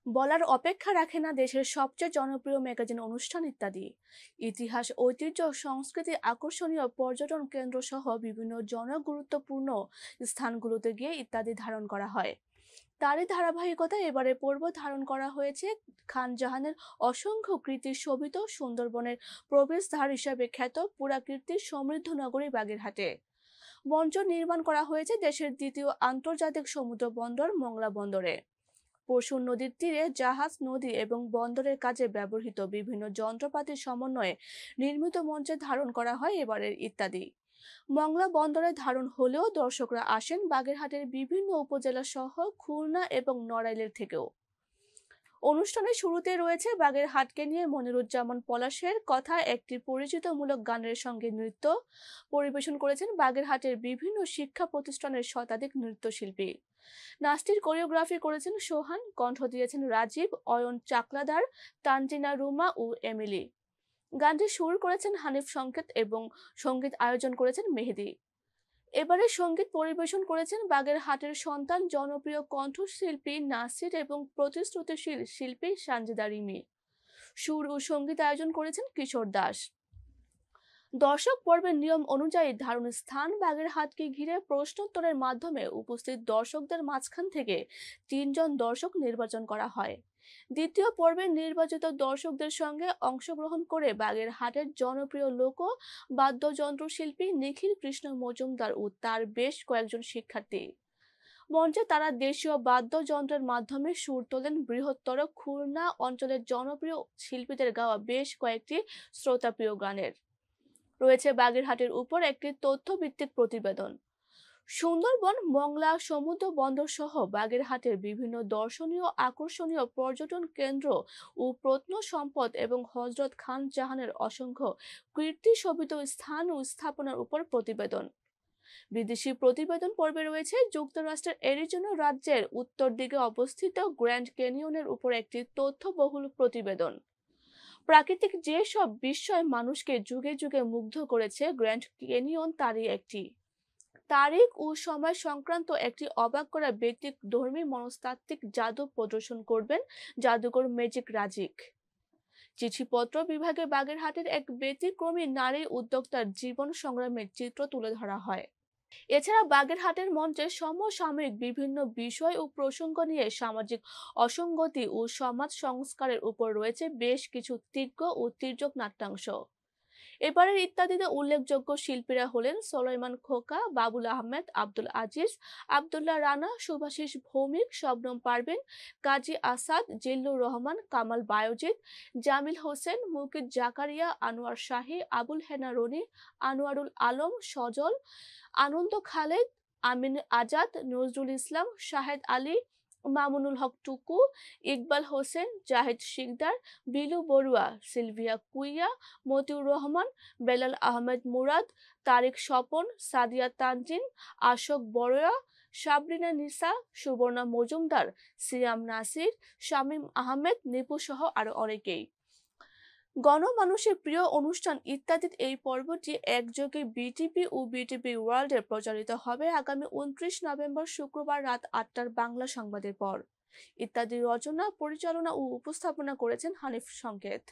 বলার অপেক্ষা রাখে না দেশের সবচেয়ে জনপ্রিয় ম্যাগাজিন অনুষ্ঠান ইত্যাদি। ইতিহাস, ঐতিহ্য, সংস্কৃতি, আকর্ষণীয় পর্যটন কেন্দ্র সহ বিভিন্ন জনগুরুত্বপূর্ণ স্থানগুলোতে গিয়ে ইত্যাদি ধারণ করা হয়। তারই ধারাবাহিকতায় এবারে পর্ব ধারণ করা হয়েছে খান জাহানের অসংখ্য কৃতি শোভিত সুন্দরবনের প্রবেশদ্বার হিসাবে খ্যাত পুরাকীর্তির সমৃদ্ধ নগরী বাগেরহাটে। মঞ্চ নির্মাণ করা হয়েছে দেশের দ্বিতীয় আন্তর্জাতিক সমুদ্র বন্দর মংলা বন্দরে। পরশু নদীর তীরে জাহাজ, নদী এবং বন্দরের কাজে ব্যবহৃত বিভিন্ন যন্ত্রপাতির সমন্বয়ে নির্মিত মঞ্চে ধারণ করা হয় এবারের ইত্যাদি। মংলা বন্দরে ধারণ হলেও দর্শকরা আসেন বাগেরহাটের বিভিন্ন উপজেলা সহ খুলনা এবং নড়াইলের থেকেও। অনুষ্ঠানের শুরুতে রয়েছে বাগেরহাটকে নিয়ে মনিরুজ্জামান পলাশের কথা একটি পরিচিতিমূলক গানের সঙ্গে নৃত্য পরিবেশন করেছেন বাগেরহাটের বিভিন্ন শিক্ষা প্রতিষ্ঠানের শতাধিক নৃত্যশিল্পী। নাচটির কোরিওগ্রাফি করেছেন সোহান, কণ্ঠ দিয়েছেন রাজীব, অয়ন চাকলাদার, তানজিনা রুমা ও এমিলি। গানটি সুর করেছেন হানিফ সংকেত এবং সঙ্গীত আয়োজন করেছেন মেহেদী। এবারে সঙ্গীত পরিবেশন করেছেন বাগেরহাটের সন্তান জনপ্রিয় কণ্ঠশিল্পী নাসির এবং প্রতিশ্রুতিশীল শিল্পী সানজিদা রিমি। সুর ও সঙ্গীত আয়োজন করেছেন কিশোর দাস। দর্শক পর্বের নিয়ম অনুযায়ী ধারণ স্থান বাগেরহাটকে ঘিরে প্রশ্নোত্তরের মাধ্যমে উপস্থিত দর্শকদের মাঝখান থেকে 3 জন দর্শক নির্বাচন করা হয়। দ্বিতীয় পর্বে নির্বাচিত দর্শকদের সঙ্গে অংশগ্রহণ করে বাগেরহাটের জনপ্রিয় লোক বাদ্যযন্ত্র শিল্পী নিখিল কৃষ্ণ মজুমদার ও তার বেশ কয়েকজন শিক্ষার্থী। মঞ্চে তারা দেশীয় বাদ্যযন্ত্রের মাধ্যমে সুর তোলেন বৃহত্তর খুলনা অঞ্চলের জনপ্রিয় শিল্পীদের গাওয়া বেশ কয়েকটি শ্রোতাপ্রিয় গানের। রয়েছে বাগেরহাটের উপর একটি তথ্যভিত্তিক প্রতিবেদন। সুন্দরবন, মংলা সমুদ্র বন্দর সহ বাগেরহাটের বিভিন্ন দর্শনীয় আকর্ষণীয় পর্যটন কেন্দ্র ও প্রত্নসম্পদ এবং হযরত খান জাহানের অসংখ্য কীর্তি শোভিত স্থান ও স্থাপনার উপর প্রতিবেদন। বিদেশি প্রতিবেদন পর্বে রয়েছে যুক্তরাষ্ট্রের অ্যারিজোনা রাজ্যের উত্তর দিকে অবস্থিত গ্র্যান্ড ক্যানিয়নের উপর একটি তথ্যবহুল প্রতিবেদন। প্রাকৃতিক যেসব বিস্ময় মানুষকে যুগে যুগে মুগ্ধ করেছে, গ্র্যান্ড ক্যানিয়ন তারই একটি। তারিখ ও সময় সংক্রান্ত একটি অবাক করা ব্যক্তিধর্মী মনস্তাত্ত্বিক জাদু প্রদর্শন করবেন জাদুকর ম্যাজিক রাজিক। চিঠিপত্র বিভাগে বাগেরহাটের এক ব্যতিক্রমী নারী উদ্যোক্তার জীবন সংগ্রামের চিত্র তুলে ধরা হয়। এছাড়া বাগেরহাটের মঞ্চে সমসাময়িক বিভিন্ন বিষয় ও প্রসঙ্গ নিয়ে সামাজিক অসঙ্গতি ও সমাজ সংস্কারের উপর রয়েছে বেশ কিছু তীব্র ও তির্যক নাট্যাংশ। এবারের ইত্যাদিতে উল্লেখযোগ্য শিল্পীরা হলেন সোলাইমান খোকা, বাবুল আহমেদ, আব্দুল আজিজ, আব্দুল্লাহ রানা, শুভাশিস ভৌমিক, শবনম পারভিন, কাজী আসাদ, জিল্লুর রহমান, কামাল বায়োজিৎ, জামিল হোসেন, মুকিত জাকারিয়া, আনোয়ার শাহী, আবুল হেনা রনি, আনোয়ারুল আলম, সজল, আনন্দ খালেদ, আমিন আজাদ, নজরুল ইসলাম, শাহেদ আলী, মামুনুল হক টুকু, ইকবাল হোসেন, জাহিদ শিকদার, বিলু বড়ুয়া, সিলভিয়া কুইয়া, মতিউর রহমান, বেলাল আহমেদ মুরাদ, তারিক স্বপন, সাদিয়া তানজিন, আশোক বড়য়া, সাবরিনা নিসা, সুবর্ণা মজুমদার, সিয়াম নাসির, শামীম আহমেদ, নিপু সহ আরো অনেকেই। গণমানুষের প্রিয় অনুষ্ঠান ইত্যাদির এই পর্বটি একযোগে বিটিভি ও বিটিভি ওয়ার্ল্ডে প্রচারিত হবে আগামী 29 নভেম্বর শুক্রবার রাত 8টার বাংলা সংবাদের পর। ইত্যাদি রচনা, পরিচালনা ও উপস্থাপনা করেছেন হানিফ সংকেত।